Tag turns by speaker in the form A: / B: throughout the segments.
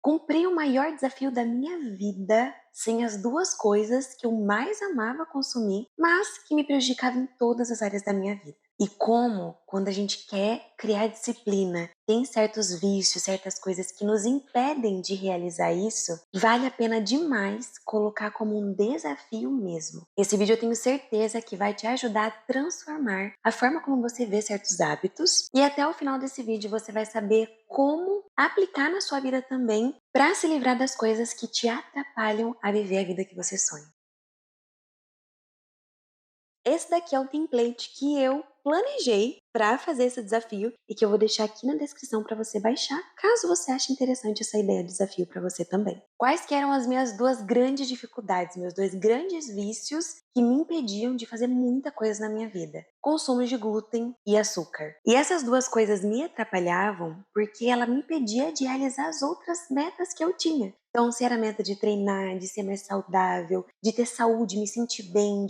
A: Cumpri o maior desafio da minha vida sem as duas coisas que eu mais amava consumir, mas que me prejudicavam em todas as áreas da minha vida. E como, quando a gente quer criar disciplina, tem certos vícios, certas coisas que nos impedem de realizar isso, vale a pena demais colocar como um desafio mesmo. Esse vídeo eu tenho certeza que vai te ajudar a transformar a forma como você vê certos hábitos, e até o final desse vídeo você vai saber como aplicar na sua vida também para se livrar das coisas que te atrapalham a viver a vida que você sonha. Esse daqui é o template que eu planejei para fazer esse desafio e que eu vou deixar aqui na descrição para você baixar, caso você ache interessante essa ideia de desafio para você também. Quais que eram as minhas duas grandes dificuldades, meus dois grandes vícios que me impediam de fazer muita coisa na minha vida? Consumo de glúten e açúcar. E essas duas coisas me atrapalhavam porque ela me impedia de realizar as outras metas que eu tinha. Então, se era a meta de treinar, de ser mais saudável, de ter saúde, de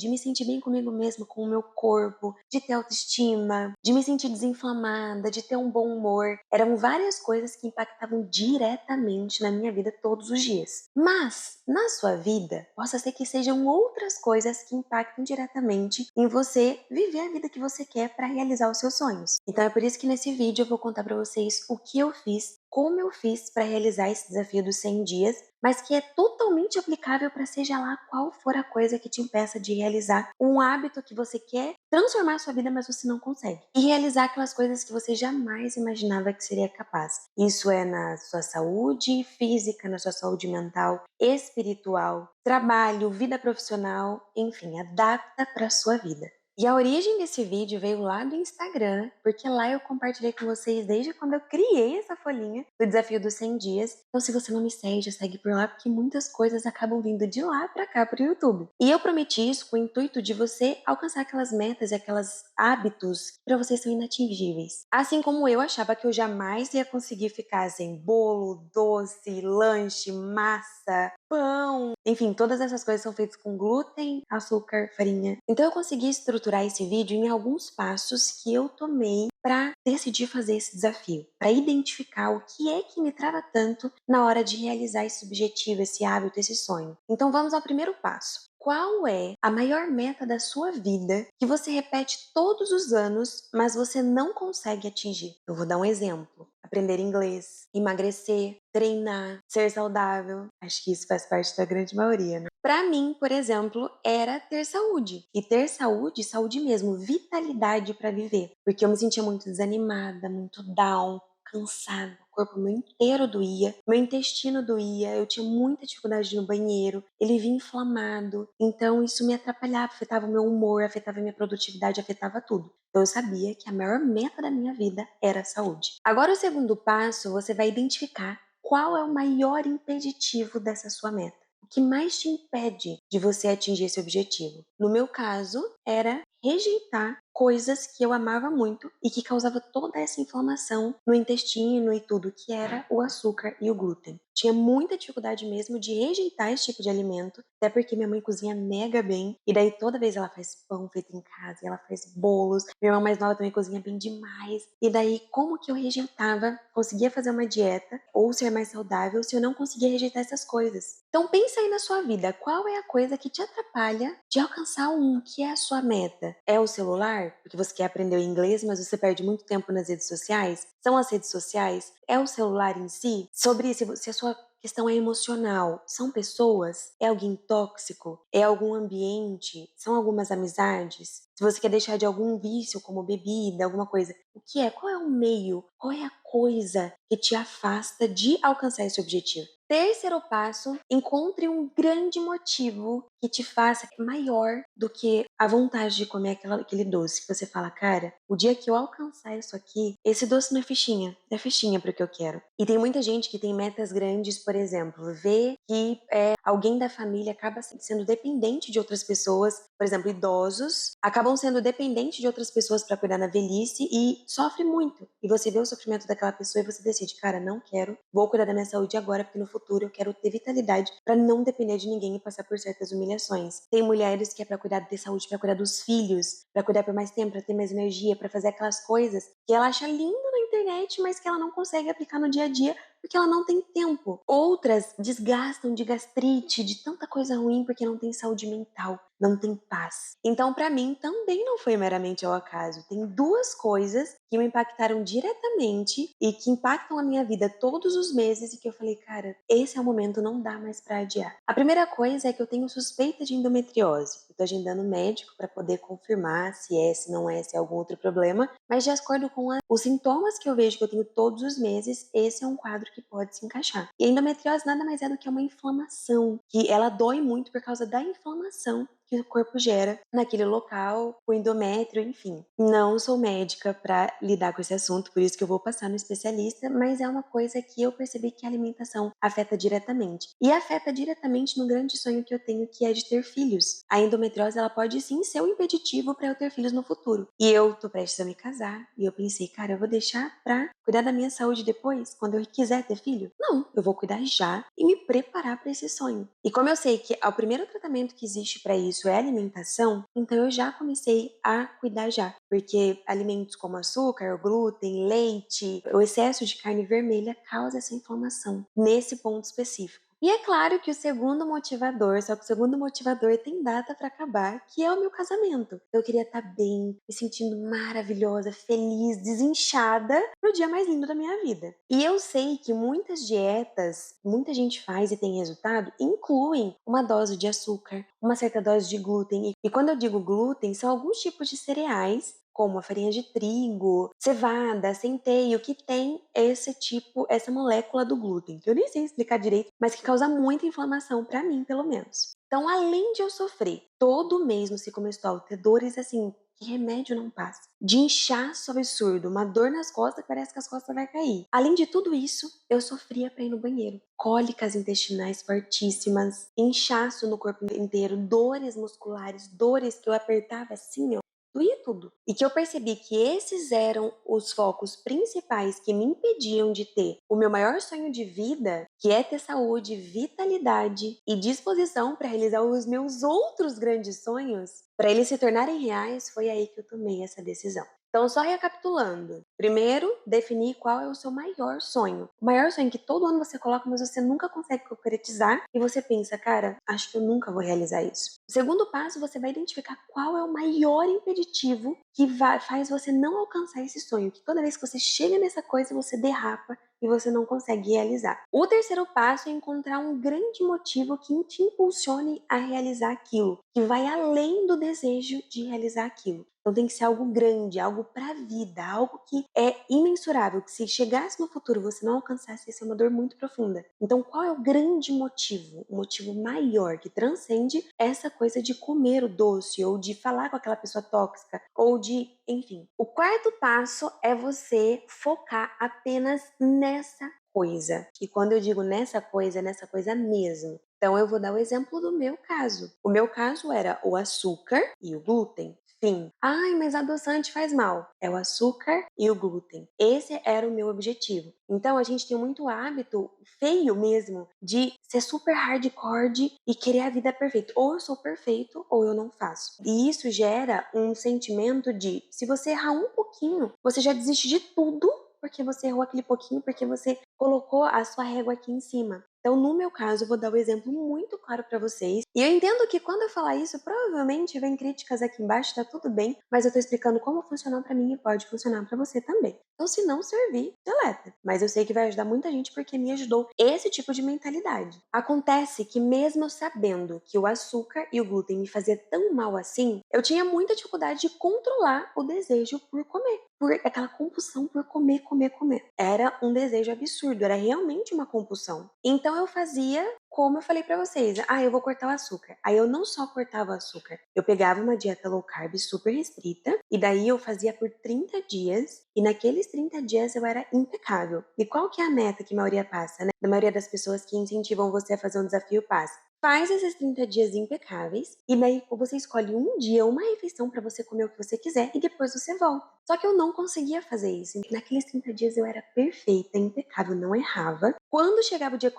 A: me sentir bem comigo mesma, com o meu corpo, de ter autoestima, de me sentir desinflamada, de ter um bom humor, eram várias coisas que impactavam diretamente na minha vida todos os dias. Mas, na sua vida, possa ser que sejam outras coisas que impactam diretamente em você viver a vida que você quer para realizar os seus sonhos. Então é por isso que nesse vídeo eu vou contar para vocês o que eu fiz, como eu fiz para realizar esse desafio dos 100 dias, mas que é totalmente aplicável para seja lá qual for a coisa que te impeça de realizar um hábito que você quer transformar a sua vida, mas você não consegue. E realizar aquelas coisas que você jamais imaginava que seria capaz. Isso é na sua saúde física, na sua saúde mental, espiritual, trabalho, vida profissional, enfim, adapta para a sua vida. E a origem desse vídeo veio lá do Instagram, porque lá eu compartilhei com vocês desde quando eu criei essa folhinha do desafio dos 100 dias. Então se você não me segue, já segue por lá, porque muitas coisas acabam vindo de lá pra cá pro YouTube. E eu prometi isso com o intuito de você alcançar aquelas metas e aqueles hábitos que pra vocês são inatingíveis. Assim como eu achava que eu jamais ia conseguir ficar sem bolo, doce, lanche, massa, pão, enfim, todas essas coisas são feitas com glúten, açúcar, farinha. Então eu consegui estruturar esse vídeo em alguns passos que eu tomei para decidir fazer esse desafio, para identificar o que é que me trava tanto na hora de realizar esse objetivo, esse hábito, esse sonho. Então vamos ao primeiro passo. Qual é a maior meta da sua vida que você repete todos os anos, mas você não consegue atingir? Eu vou dar um exemplo. Aprender inglês, emagrecer, treinar, ser saudável. Acho que isso faz parte da grande maioria, né? Para mim, por exemplo, era ter saúde. E ter saúde, saúde mesmo, vitalidade para viver. Porque eu me sentia muito desanimada, muito down, cansada, o corpo meu inteiro doía, meu intestino doía, eu tinha muita dificuldade de ir no banheiro, ele vinha inflamado, então isso me atrapalhava, afetava o meu humor, afetava a minha produtividade, afetava tudo. Então eu sabia que a maior meta da minha vida era a saúde. Agora o segundo passo, você vai identificar qual é o maior impeditivo dessa sua meta. O que mais te impede de você atingir esse objetivo? No meu caso, era rejeitar coisas que eu amava muito e que causava toda essa inflamação no intestino e tudo, que era o açúcar e o glúten. Tinha muita dificuldade mesmo de rejeitar esse tipo de alimento, até porque minha mãe cozinha mega bem, e daí toda vez ela faz pão feito em casa, e ela faz bolos, minha irmã mais nova também cozinha bem demais, e daí como que eu rejeitava, conseguia fazer uma dieta ou ser mais saudável se eu não conseguia rejeitar essas coisas? Então pensa aí na sua vida, qual é a coisa que te atrapalha de alcançar que é a sua meta? É o celular? Porque você quer aprender o inglês, mas você perde muito tempo nas redes sociais? São as redes sociais? É o celular em si? Sobre se a sua questão é emocional, são pessoas? É alguém tóxico? É algum ambiente? São algumas amizades? Se você quer deixar de algum vício, como bebida, alguma coisa, o que é? Qual é o meio? Qual é a coisa que te afasta de alcançar esse objetivo? Terceiro passo, encontre um grande motivo que te faça maior do que a vontade de comer aquele doce. Que você fala, cara, o dia que eu alcançar isso aqui, esse doce não é fichinha para o que eu quero. E tem muita gente que tem metas grandes, por exemplo, vê que alguém da família acaba sendo dependente de outras pessoas, por exemplo, idosos, acabam sendo dependentes de outras pessoas para cuidar na velhice e sofre muito. E você vê o sofrimento daquela pessoa e você decide, cara, não quero, vou cuidar da minha saúde agora, porque no futuro eu quero ter vitalidade para não depender de ninguém e passar por certas humilhações. Tem mulheres que é para cuidar, ter saúde, para cuidar dos filhos, para cuidar por mais tempo, para ter mais energia, para fazer aquelas coisas que ela acha lindo na internet, mas que ela não consegue aplicar no dia a dia porque ela não tem tempo. Outras desgastam de gastrite, de tanta coisa ruim, porque não tem saúde mental, não tem paz. Então, pra mim, também não foi meramente ao acaso. Tem duas coisas que me impactaram diretamente e que impactam a minha vida todos os meses e que eu falei, cara, esse é o momento, não dá mais pra adiar. A primeira coisa é que eu tenho suspeita de endometriose. Eu tô agendando um médico pra poder confirmar se é, se não é, se é algum outro problema, mas de acordo com os sintomas que eu vejo que eu tenho todos os meses, esse é um quadro que pode se encaixar. E a endometriose nada mais é do que uma inflamação, que ela dói muito por causa da inflamação que o corpo gera naquele local, o endométrio, enfim. Não sou médica para lidar com esse assunto, por isso que eu vou passar no especialista, mas é uma coisa que eu percebi que a alimentação afeta diretamente. E afeta diretamente no grande sonho que eu tenho, que é de ter filhos. A endometriose, ela pode sim ser um impeditivo para eu ter filhos no futuro. E eu tô prestes a me casar, e eu pensei, cara, eu vou deixar pra cuidar da minha saúde depois, quando eu quiser ter filho? Não, eu vou cuidar já e me preparar para esse sonho. E como eu sei que o primeiro tratamento que existe para isso é alimentação, então eu já comecei a cuidar já. Porque alimentos como açúcar, o glúten, leite, o excesso de carne vermelha causa essa inflamação nesse ponto específico. E é claro que o segundo motivador, só que o segundo motivador tem data para acabar, que é o meu casamento. Eu queria estar bem, me sentindo maravilhosa, feliz, desinchada no dia mais lindo da minha vida. E eu sei que muitas dietas, muita gente faz e tem resultado, incluem uma dose de açúcar, uma certa dose de glúten. E quando eu digo glúten, são alguns tipos de cereais como a farinha de trigo, cevada, centeio, que tem esse tipo, essa molécula do glúten, que eu nem sei explicar direito, mas que causa muita inflamação pra mim, pelo menos. Então, além de eu sofrer todo mês no ciclo menstrual, ter dores assim, que remédio não passa, de inchaço absurdo, uma dor nas costas que parece que as costas vai cair. Além de tudo isso, eu sofria pra ir no banheiro. Cólicas intestinais fortíssimas, inchaço no corpo inteiro, dores musculares, dores que eu apertava assim, ó, doía tudo. E que eu percebi que esses eram os focos principais que me impediam de ter o meu maior sonho de vida, que é ter saúde, vitalidade e disposição para realizar os meus outros grandes sonhos, para eles se tornarem reais, foi aí que eu tomei essa decisão. Então, só recapitulando. Primeiro, definir qual é o seu maior sonho. O maior sonho que todo ano você coloca, mas você nunca consegue concretizar e você pensa, cara, acho que eu nunca vou realizar isso. O segundo passo, você vai identificar qual é o maior impeditivo que faz você não alcançar esse sonho, que toda vez que você chega nessa coisa, você derrapa e você não consegue realizar. O terceiro passo é encontrar um grande motivo que te impulsione a realizar aquilo, que vai além do desejo de realizar aquilo. Então tem que ser algo grande, algo para a vida, algo que é imensurável, que se chegasse no futuro você não alcançasse, ia ser uma dor muito profunda. Então qual é o grande motivo? O motivo maior que transcende essa coisa de comer o doce, ou de falar com aquela pessoa tóxica, ou de, enfim. O quarto passo é você focar apenas nessa coisa. E quando eu digo nessa coisa, é nessa coisa mesmo. Então eu vou dar o exemplo do meu caso. O meu caso era o açúcar e o glúten. Fim. Ai, mas adoçante faz mal. É o açúcar e o glúten. Esse era o meu objetivo. Então a gente tem muito hábito feio mesmo de ser super hardcore e querer a vida perfeita. Ou eu sou perfeito ou eu não faço. E isso gera um sentimento de, se você errar um pouquinho, você já desiste de tudo porque você errou aquele pouquinho, porque você colocou a sua régua aqui em cima. Então, no meu caso, eu vou dar um exemplo muito claro para vocês. E eu entendo que quando eu falar isso, provavelmente vem críticas aqui embaixo, tá tudo bem, mas eu tô explicando como funcionou para mim e pode funcionar para você também. Então, se não servir, deleta. Mas eu sei que vai ajudar muita gente porque me ajudou esse tipo de mentalidade. Acontece que mesmo eu sabendo que o açúcar e o glúten me fazia tão mal assim, eu tinha muita dificuldade de controlar o desejo por comer. Por aquela compulsão por comer, comer, comer. Era um desejo absurdo, era realmente uma compulsão. Então eu fazia como eu falei pra vocês, eu vou cortar o açúcar. Aí eu não só cortava o açúcar, eu pegava uma dieta low carb super restrita, e daí eu fazia por 30 dias, e naqueles 30 dias eu era impecável. E qual que é a meta que a maioria passa, né? Da maioria das pessoas que incentivam você a fazer um desafio passa. faz esses 30 dias impecáveis, e daí você escolhe um dia, uma refeição pra você comer o que você quiser, e depois você volta. Só que eu não conseguia fazer isso. Naqueles 30 dias eu era perfeita, impecável, não errava. Quando chegava o dia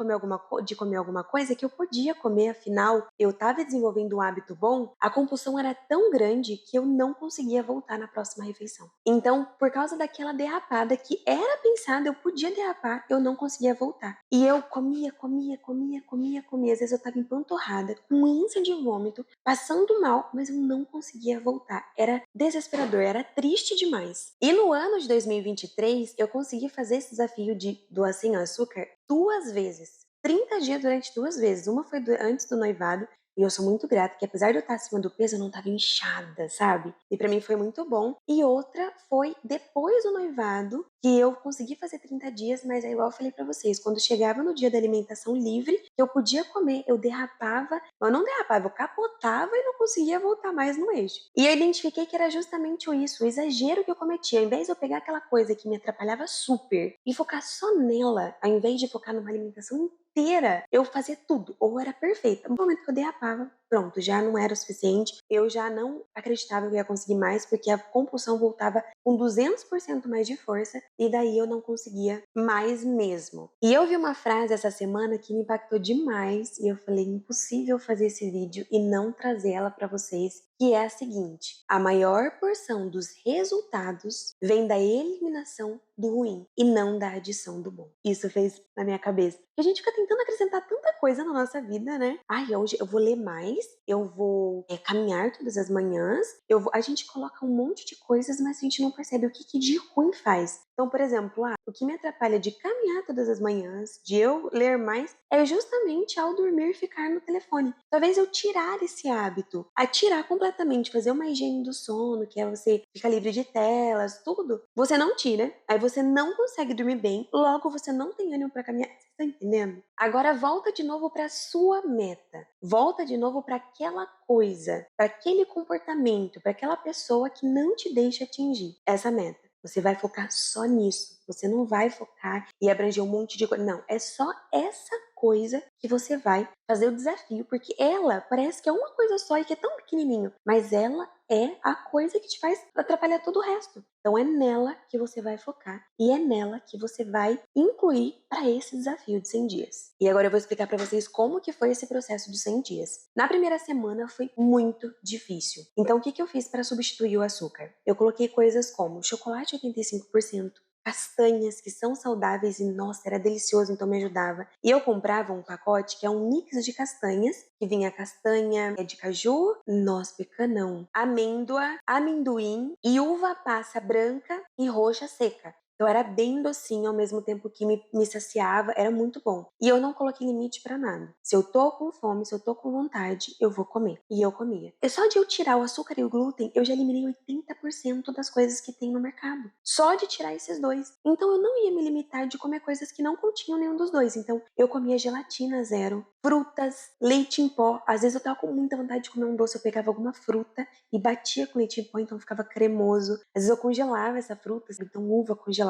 A: de comer alguma coisa que eu podia comer, afinal, eu estava desenvolvendo um hábito bom, a compulsão era tão grande que eu não conseguia voltar na próxima refeição. Então, por causa daquela derrapada que era pensada, eu podia derrapar, eu não conseguia voltar. E eu comia, comia, comia, comia, comia. Às vezes eu estava empanturrada, com ânsia de vômito, passando mal, mas eu não conseguia voltar. Era desesperador, era triste demais. E no ano de 2023, eu consegui fazer esse desafio de doar sem açúcar 2 vezes. 30 dias durante 2 vezes. Uma foi antes do noivado, e eu sou muito grata, que apesar de eu estar acima do peso, eu não estava inchada, sabe? E pra mim foi muito bom. E outra foi depois do noivado, que eu consegui fazer 30 dias, mas é igual eu falei pra vocês, quando chegava no dia da alimentação livre, que eu podia comer, eu derrapava, eu não derrapava, eu capotava e não conseguia voltar mais no eixo. E eu identifiquei que era justamente isso, o exagero que eu cometia. Ao invés de eu pegar aquela coisa que me atrapalhava super e focar só nela, ao invés de focar numa alimentação inteira, eu fazia tudo, ou era perfeita. No momento que eu derrapava, pronto, já não era o suficiente, eu já não acreditava que eu ia conseguir mais, porque a compulsão voltava com 200% mais de força, e daí eu não conseguia mais mesmo. E eu vi uma frase essa semana que me impactou demais, e eu falei, impossível fazer esse vídeo e não trazer ela pra vocês, que é a seguinte: a maior porção dos resultados vem da eliminação do ruim e não da adição do bom. Isso fez na minha cabeça. A gente fica tentando acrescentar tanta coisa na nossa vida, né? Ai, hoje eu vou ler mais, eu vou caminhar todas as manhãs, a gente coloca um monte de coisas, mas a gente não percebe o que, que de ruim faz. Então, por exemplo, o que me atrapalha de caminhar todas as manhãs, de eu ler mais, é justamente ao dormir ficar no telefone. Talvez eu tirar esse hábito, tirar completamente, fazer uma higiene do sono, que é você ficar livre de telas, tudo. Você não tira, aí você não consegue dormir bem, logo você não tem ânimo para caminhar. Você tá entendendo? Agora volta de novo para sua meta. Volta de novo para aquela coisa, para aquele comportamento, para aquela pessoa que não te deixa atingir essa meta. Você vai focar só nisso. Você não vai focar e abranger um monte de coisa. Não, é só essa coisa que você vai fazer o desafio, porque ela parece que é uma coisa só e que é tão pequenininho, mas ela é a coisa que te faz atrapalhar todo o resto. Então é nela que você vai focar e é nela que você vai incluir para esse desafio de 100 dias. E agora eu vou explicar para vocês como que foi esse processo de 100 dias. Na primeira semana foi muito difícil. Então o que que eu fiz para substituir o açúcar? Eu coloquei coisas como chocolate 85%, castanhas que são saudáveis e nossa, era delicioso, então me ajudava. E eu comprava um pacote que é um mix de castanhas, que vinha castanha de caju, noz pecanão, amêndoa, amendoim e uva passa branca e roxa seca. Então era bem docinho ao mesmo tempo que me saciava, era muito bom. E eu não coloquei limite pra nada. Se eu tô com fome, se eu tô com vontade, eu vou comer. E eu comia. E só de eu tirar o açúcar e o glúten, eu já eliminei 80% das coisas que tem no mercado. Só de tirar esses dois. Então eu não ia me limitar de comer coisas que não continham nenhum dos dois. Então eu comia gelatina zero, frutas, leite em pó. Às vezes eu tava com muita vontade de comer um doce, eu pegava alguma fruta e batia com leite em pó, então ficava cremoso. Às vezes eu congelava essa fruta, então uva congelada,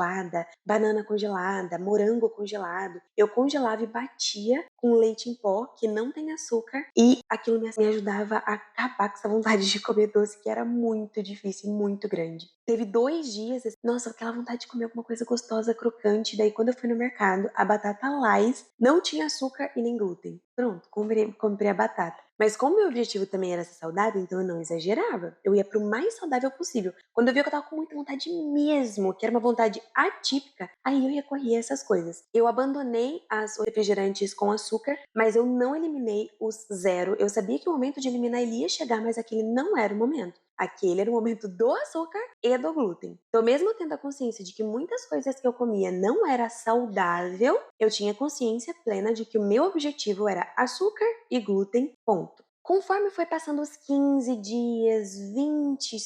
A: banana congelada, morango congelado. Eu congelava e batia com leite em pó, que não tem açúcar, e aquilo me ajudava a acabar com essa vontade de comer doce, que era muito difícil, muito grande. Teve 2 dias, nossa, aquela vontade de comer alguma coisa gostosa, crocante. Daí quando eu fui no mercado, a batata Lays não tinha açúcar e nem glúten. Pronto, comprei a batata. Mas como meu objetivo também era ser saudável, então eu não exagerava. Eu ia pro mais saudável possível. Quando eu via que eu tava com muita vontade mesmo, que era uma vontade atípica, aí eu ia correr essas coisas. Eu abandonei os refrigerantes com açúcar, mas eu não eliminei os zero. Eu sabia que o momento de eliminar ele ia chegar, mas aquele não era o momento. Aquele era o momento do açúcar e do glúten. Então, mesmo tendo a consciência de que muitas coisas que eu comia não era saudável, eu tinha consciência plena de que o meu objetivo era açúcar e glúten, ponto. Conforme foi passando os 15 dias, 20,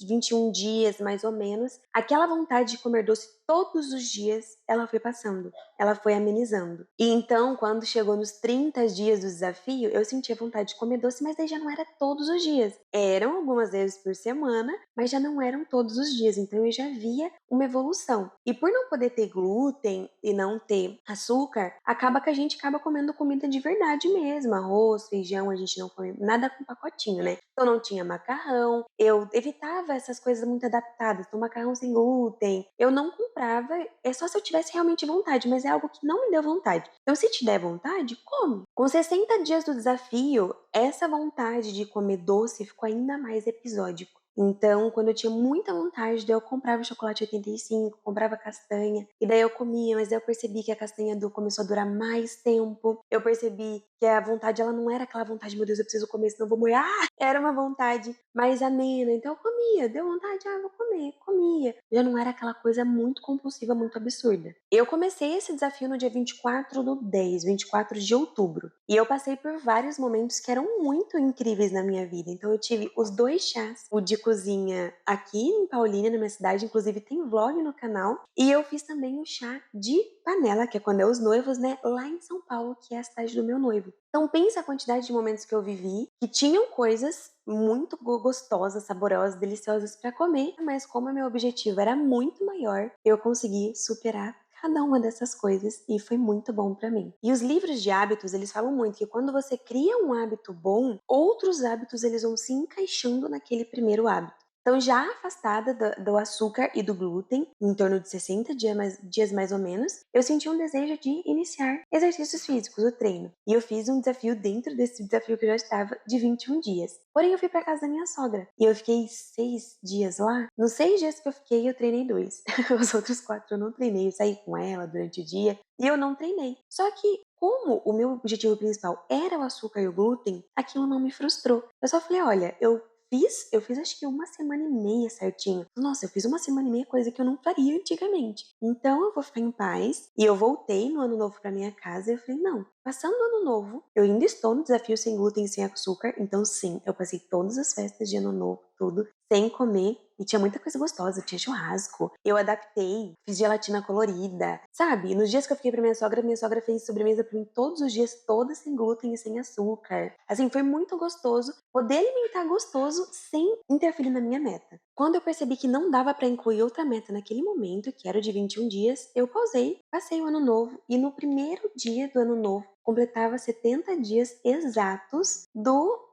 A: 21 dias mais ou menos, aquela vontade de comer doce todos os dias ela foi passando, ela foi amenizando. E então, quando chegou nos 30 dias do desafio, eu sentia vontade de comer doce, mas daí já não era todos os dias. Eram algumas vezes por semana, mas já não eram todos os dias. Então eu já via uma evolução. E por não poder ter glúten e não ter açúcar, acaba que a gente acaba comendo comida de verdade mesmo. Arroz, feijão, a gente não come nada com pacotinho, né? Então não tinha macarrão, eu evitava essas coisas muito adaptadas, então macarrão sem glúten, eu não comprava, é só se eu tivesse realmente vontade, mas é algo que não me deu vontade. Então se te der vontade, come. Com 60 dias do desafio, essa vontade de comer doce ficou ainda mais episódico. Então, quando eu tinha muita vontade, daí eu comprava chocolate 85, comprava castanha, e daí eu comia, mas daí eu percebi que a castanha começou a durar mais tempo. Eu percebi que a vontade, ela não era aquela vontade, meu Deus, eu preciso comer, senão eu vou morrer. Era uma vontade mais amena. Então eu comia, deu vontade, vou comer, comia. Já não era aquela coisa muito compulsiva, muito absurda. Eu comecei esse desafio no dia 24 do 10, 24 de outubro. E eu passei por vários momentos que eram muito incríveis na minha vida. Então eu tive os 2 chás, o de cozinha aqui em Paulínia, na minha cidade, inclusive tem vlog no canal. E eu fiz também o chá de panela, que é quando é os noivos, né, lá em São Paulo, que é a cidade do meu noivo. Então pensa a quantidade de momentos que eu vivi, que tinham coisas muito gostosas, saborosas, deliciosas para comer, mas como meu objetivo era muito maior, eu consegui superar cada uma dessas coisas e foi muito bom para mim. E os livros de hábitos, eles falam muito que quando você cria um hábito bom, outros hábitos eles vão se encaixando naquele primeiro hábito. Então, já afastada do açúcar e do glúten, em torno de 60 dias mais ou menos, eu senti um desejo de iniciar exercícios físicos, o treino. E eu fiz um desafio dentro desse desafio que eu já estava, de 21 dias. Porém, eu fui para casa da minha sogra. E eu fiquei 6 dias lá. Nos 6 dias que eu fiquei, eu treinei 2. Os outros 4 eu não treinei. Eu saí com ela durante o dia e eu não treinei. Só que, como o meu objetivo principal era o açúcar e o glúten, aquilo não me frustrou. Eu só falei, olha, eu fiz acho que uma semana e meia certinho. Nossa, eu fiz uma semana e meia, coisa que eu não faria antigamente. Então eu vou ficar em paz. E eu voltei no ano novo pra minha casa e eu falei, não, passando o ano novo, eu ainda estou no desafio sem glúten e sem açúcar. Então sim, eu passei todas as festas de ano novo, tudo, sem comer. E tinha muita coisa gostosa, tinha churrasco. Eu adaptei, fiz gelatina colorida, sabe? Nos dias que eu fiquei pra minha sogra fez sobremesa pra mim todos os dias, toda sem glúten e sem açúcar. Assim, foi muito gostoso poder alimentar gostoso sem interferir na minha meta. Quando eu percebi que não dava pra incluir outra meta naquele momento, que era o de 21 dias, eu pausei, passei o ano novo e no primeiro dia do ano novo completava 70 dias exatos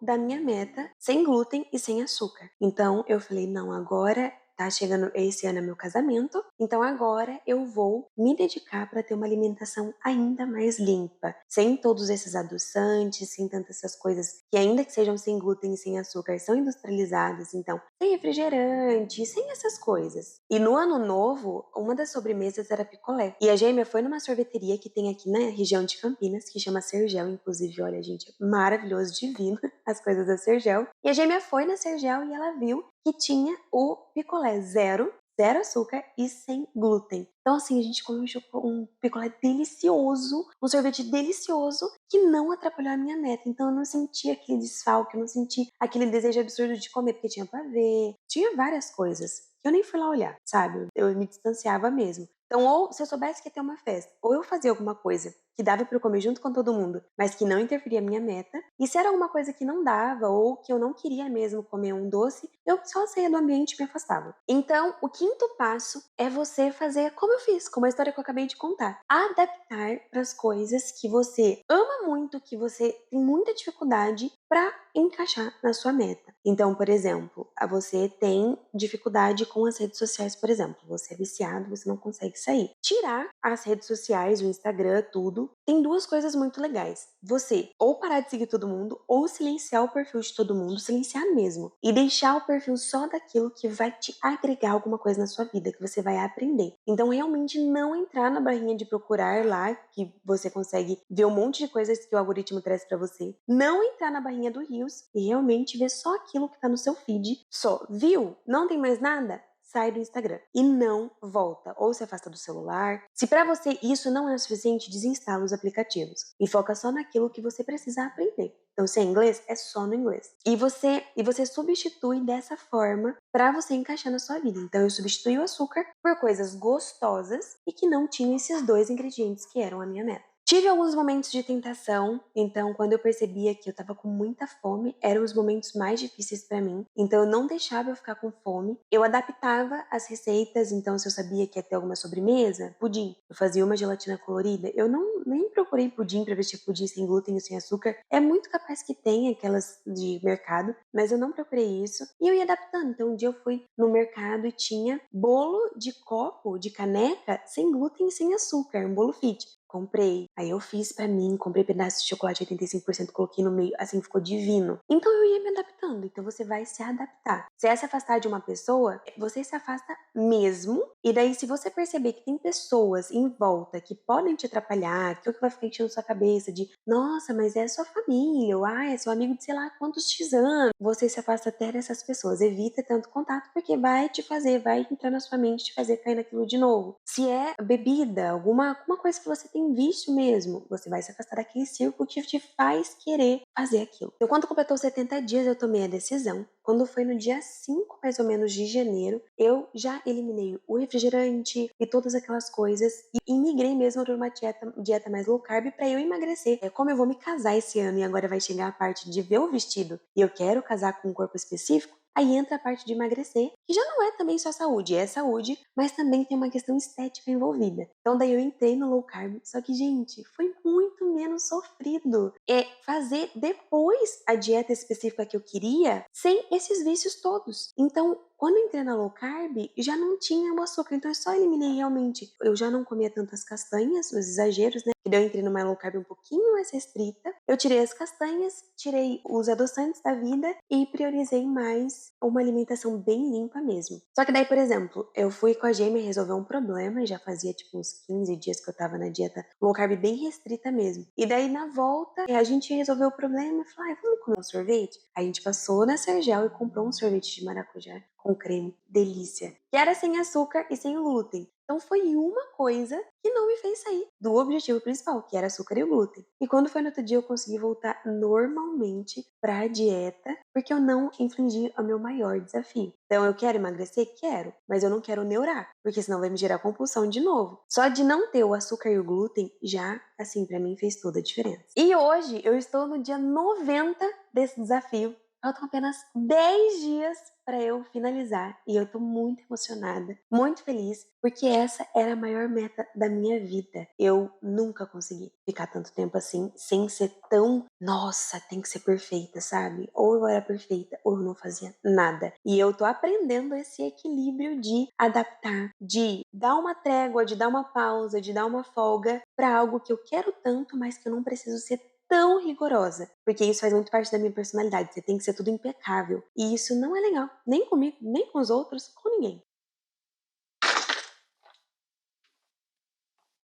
A: da minha meta, sem glúten e sem açúcar. Então eu falei, não, agora tá chegando, esse ano é meu casamento, então agora eu vou me dedicar para ter uma alimentação ainda mais limpa, sem todos esses adoçantes, sem tantas essas coisas que ainda que sejam sem glúten e sem açúcar, são industrializadas, então sem refrigerante, sem essas coisas. E no ano novo, uma das sobremesas era picolé. E a gêmea foi numa sorveteria que tem aqui na região de Campinas, que chama Sergel, inclusive, olha, gente, maravilhoso, divino, as coisas da Sergel. E a gêmea foi na Sergel e ela viu que tinha o picolé zero açúcar e sem glúten. Então, assim, a gente comeu um picolé delicioso, um sorvete delicioso, que não atrapalhou a minha meta. Então, eu não senti aquele desfalque, eu não senti aquele desejo absurdo de comer, porque tinha pavê, tinha várias coisas. Eu nem fui lá olhar, sabe? Eu me distanciava mesmo. Então, ou se eu soubesse que ia ter uma festa, ou eu fazia alguma coisa que dava para eu comer junto com todo mundo, mas que não interferia a minha meta, e se era alguma coisa que não dava, ou que eu não queria mesmo comer um doce, eu só saía do ambiente e me afastava. Então, o quinto passo é você fazer como eu fiz, como a história que eu acabei de contar. Adaptar para as coisas que você ama muito, que você tem muita dificuldade para encaixar na sua meta. Então, por exemplo, você tem dificuldade com as redes sociais, por exemplo, você é viciado, você não consegue sair. Tirar as redes sociais, o Instagram, tudo, tem duas coisas muito legais. Você ou parar de seguir todo mundo, ou silenciar o perfil de todo mundo, silenciar mesmo, e deixar o perfil só daquilo que vai te agregar alguma coisa na sua vida, que você vai aprender. Então, realmente não entrar na barrinha de procurar lá, que você consegue ver um monte de coisas que o algoritmo traz para você. Não entrar na barrinha do Reels e realmente ver só aquilo que tá no seu feed. Só viu? Não tem mais nada? Sai do Instagram e não volta, ou se afasta do celular. Se para você isso não é o suficiente, desinstala os aplicativos e foca só naquilo que você precisa aprender. Então, se é inglês, é só no inglês. E você substitui dessa forma para você encaixar na sua vida. Então, eu substituí o açúcar por coisas gostosas e que não tinham esses dois ingredientes que eram a minha meta. Tive alguns momentos de tentação, então quando eu percebia que eu estava com muita fome, eram os momentos mais difíceis para mim. Então eu não deixava eu ficar com fome. Eu adaptava as receitas, então se eu sabia que ia ter alguma sobremesa, pudim. Eu fazia uma gelatina colorida. Eu não nem procurei pudim para ver se tinha pudim sem glúten ou sem açúcar. É muito capaz que tenha aquelas de mercado, mas eu não procurei isso. E eu ia adaptando. Então um dia eu fui no mercado e tinha bolo de copo, de caneca, sem glúten e sem açúcar, um bolo fit. Comprei. Aí eu fiz pra mim, comprei pedaço de chocolate 85%, coloquei no meio, assim ficou divino. Então eu ia me adaptando. Então você vai se adaptar. Se é se afastar de uma pessoa, você se afasta mesmo. E daí, se você perceber que tem pessoas em volta que podem te atrapalhar, que vai ficar enchendo sua cabeça de nossa, mas é sua família, ou é seu amigo de sei lá quantos X anos, você se afasta até dessas pessoas. Evita tanto contato, porque vai te fazer, vai entrar na sua mente, te fazer cair naquilo de novo. Se é bebida, alguma coisa que você tem vício mesmo, você vai se afastar daquele círculo que te faz querer fazer aquilo. Então, quando completou 70 dias, eu tomei a decisão. Quando foi no dia 5, mais ou menos, de janeiro, eu já eliminei o refrigerante e todas aquelas coisas e migrei mesmo para uma dieta mais low carb para eu emagrecer. Como eu vou me casar esse ano e agora vai chegar a parte de ver o vestido e eu quero casar com um corpo específico, aí entra a parte de emagrecer, que já não é também só saúde, é saúde, mas também tem uma questão estética envolvida. Então daí eu entrei no low carb, só que, gente, foi muito menos sofrido. É fazer depois a dieta específica que eu queria, sem esses vícios todos. Então, quando eu entrei na low carb, já não tinha o açúcar, então eu só eliminei realmente. Eu já não comia tantas castanhas, os exageros, né? Que daí eu entrei numa low carb um pouquinho mais restrita. Eu tirei as castanhas, tirei os adoçantes da vida e priorizei mais uma alimentação bem limpa mesmo. Só que daí, por exemplo, eu fui com a Gêmea resolver um problema, já fazia tipo uns 15 dias que eu tava na dieta low carb bem restrita mesmo. E daí na volta, a gente resolveu o problema e falou, vamos comer um sorvete? Aí a gente passou na Sergel e comprou um sorvete de maracujá com creme, delícia, que era sem açúcar e sem glúten. Então foi uma coisa que não me fez sair do objetivo principal, que era açúcar e o glúten. E quando foi no outro dia eu consegui voltar normalmente para a dieta, porque eu não infringi o meu maior desafio. Então eu quero emagrecer? Quero, mas eu não quero neurar, porque senão vai me gerar compulsão de novo. Só de não ter o açúcar e o glúten já, assim, para mim fez toda a diferença. E hoje eu estou no dia 90 desse desafio. Faltam apenas 10 dias para eu finalizar e eu tô muito emocionada, muito feliz, porque essa era a maior meta da minha vida. Eu nunca consegui ficar tanto tempo assim, sem ser tão, nossa, tem que ser perfeita, sabe? Ou eu era perfeita, ou eu não fazia nada. E eu tô aprendendo esse equilíbrio de adaptar, de dar uma trégua, de dar uma pausa, de dar uma folga para algo que eu quero tanto, mas que eu não preciso ser tão rigorosa, porque isso faz muito parte da minha personalidade, você tem que ser tudo impecável, e isso não é legal, nem comigo, nem com os outros, com ninguém.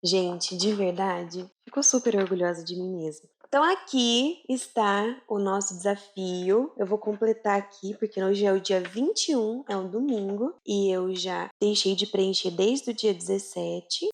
A: Gente, de verdade, fico super orgulhosa de mim mesma. Então aqui está o nosso desafio. Eu vou completar aqui, porque hoje é o dia 21, é um domingo, e eu já deixei de preencher desde o dia 17.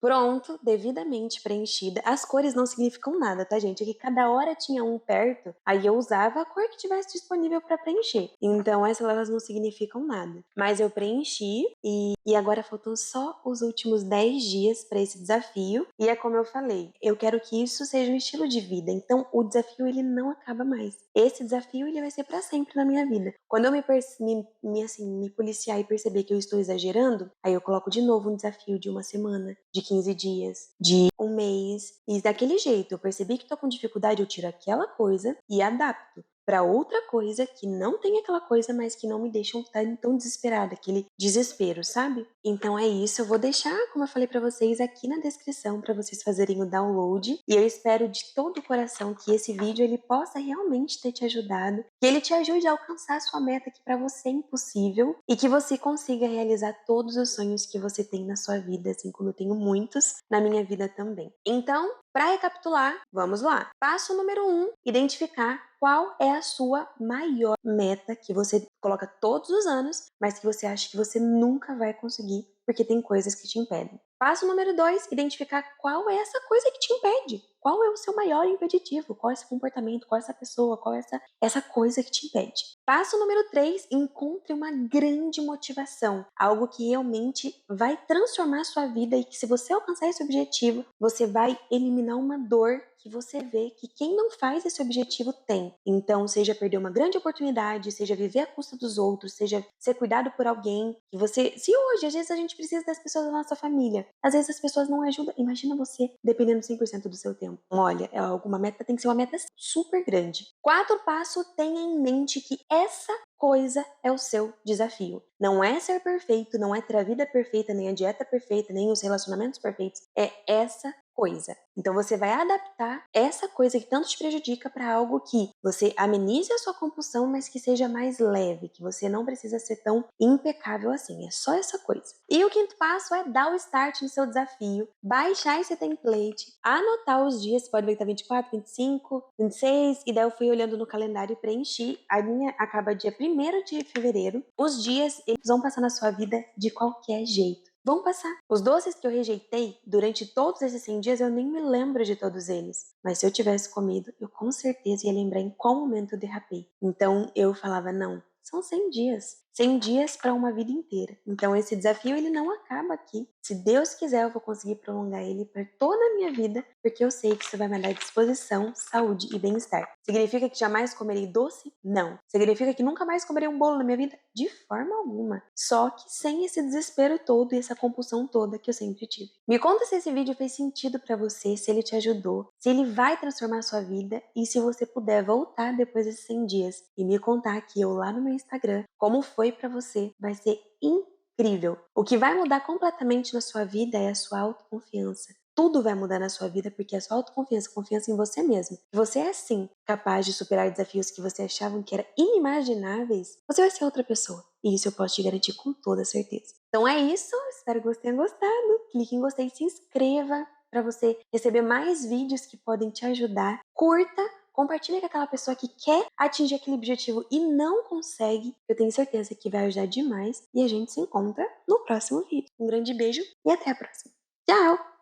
A: Pronto, devidamente preenchida. As cores não significam nada, tá, gente? É que cada hora tinha um perto, aí eu usava a cor que tivesse disponível para preencher. Então, essas elas não significam nada. Mas eu preenchi e agora faltam só os últimos 10 dias para esse desafio. E é como eu falei, eu quero que isso seja um estilo de vida. Então, o desafio ele não acaba mais. Esse desafio ele vai ser para sempre na minha vida. Quando eu me policiar e perceber que eu estou exagerando, aí eu coloco de novo um desafio de uma semana, de 15 dias, de um mês. E daquele jeito, eu percebi que tô com dificuldade, eu tiro aquela coisa e adapto para outra coisa que não tem aquela coisa, mas que não me deixam tão desesperada, aquele desespero, sabe? Então é isso, eu vou deixar, como eu falei para vocês, aqui na descrição para vocês fazerem o download. E eu espero de todo o coração que esse vídeo ele possa realmente ter te ajudado, que ele te ajude a alcançar a sua meta que para você é impossível e que você consiga realizar todos os sonhos que você tem na sua vida, assim como eu tenho muitos na minha vida também. Então, para recapitular, vamos lá. Passo número 1, identificar qual é a sua maior meta que você coloca todos os anos, mas que você acha que você nunca vai conseguir porque tem coisas que te impedem. Passo número 2, identificar qual é essa coisa que te impede. Qual é o seu maior impeditivo? Qual é esse comportamento? Qual é essa pessoa? Qual é essa coisa que te impede? Passo número 3, encontre uma grande motivação. Algo que realmente vai transformar a sua vida e que, se você alcançar esse objetivo, você vai eliminar uma dor que você vê que quem não faz esse objetivo tem. Então, seja perder uma grande oportunidade, seja viver à custa dos outros, seja ser cuidado por alguém que você... Se hoje, às vezes, a gente precisa das pessoas da nossa família, às vezes as pessoas não ajudam. Imagina você dependendo 100% do seu tempo. Olha, é alguma meta, tem que ser uma meta super grande. 4 passo, tenha em mente que essa coisa é o seu desafio. Não é ser perfeito, não é ter a vida perfeita, nem a dieta perfeita, nem os relacionamentos perfeitos. É essa coisa. Então você vai adaptar essa coisa que tanto te prejudica para algo que você amenize a sua compulsão, mas que seja mais leve, que você não precisa ser tão impecável assim. É só essa coisa. E o quinto passo é dar o start no seu desafio, baixar esse template, anotar os dias, você pode ver que tá 24, 25, 26, e daí eu fui olhando no calendário e preenchi. A minha acaba dia 1º de fevereiro. Os dias, eles vão passar na sua vida de qualquer jeito. Vão passar. Os doces que eu rejeitei, durante todos esses 100 dias, eu nem me lembro de todos eles. Mas se eu tivesse comido, eu com certeza ia lembrar em qual momento eu derrapei. Então eu falava, não, são 100 dias. 100 dias para uma vida inteira. Então esse desafio, ele não acaba aqui. Se Deus quiser, eu vou conseguir prolongar ele por toda a minha vida, porque eu sei que isso vai me dar disposição, saúde e bem-estar. Significa que jamais comerei doce? Não. Significa que nunca mais comerei um bolo na minha vida? De forma alguma. Só que sem esse desespero todo e essa compulsão toda que eu sempre tive. Me conta se esse vídeo fez sentido para você, se ele te ajudou, se ele vai transformar a sua vida e se você puder voltar depois desses 100 dias e me contar aqui ou lá no meu Instagram como foi para você, vai ser incrível. O que vai mudar completamente na sua vida é a sua autoconfiança. Tudo vai mudar na sua vida porque a sua autoconfiança, confiança em você mesmo. Você é sim capaz de superar desafios que você achava que eram inimagináveis. Você vai ser outra pessoa. E isso eu posso te garantir com toda certeza. Então é isso, espero que você tenha gostado. Clique em gostei e se inscreva para você receber mais vídeos que podem te ajudar. Curta, compartilha com aquela pessoa que quer atingir aquele objetivo e não consegue. Eu tenho certeza que vai ajudar demais. E a gente se encontra no próximo vídeo. Um grande beijo e até a próxima. Tchau!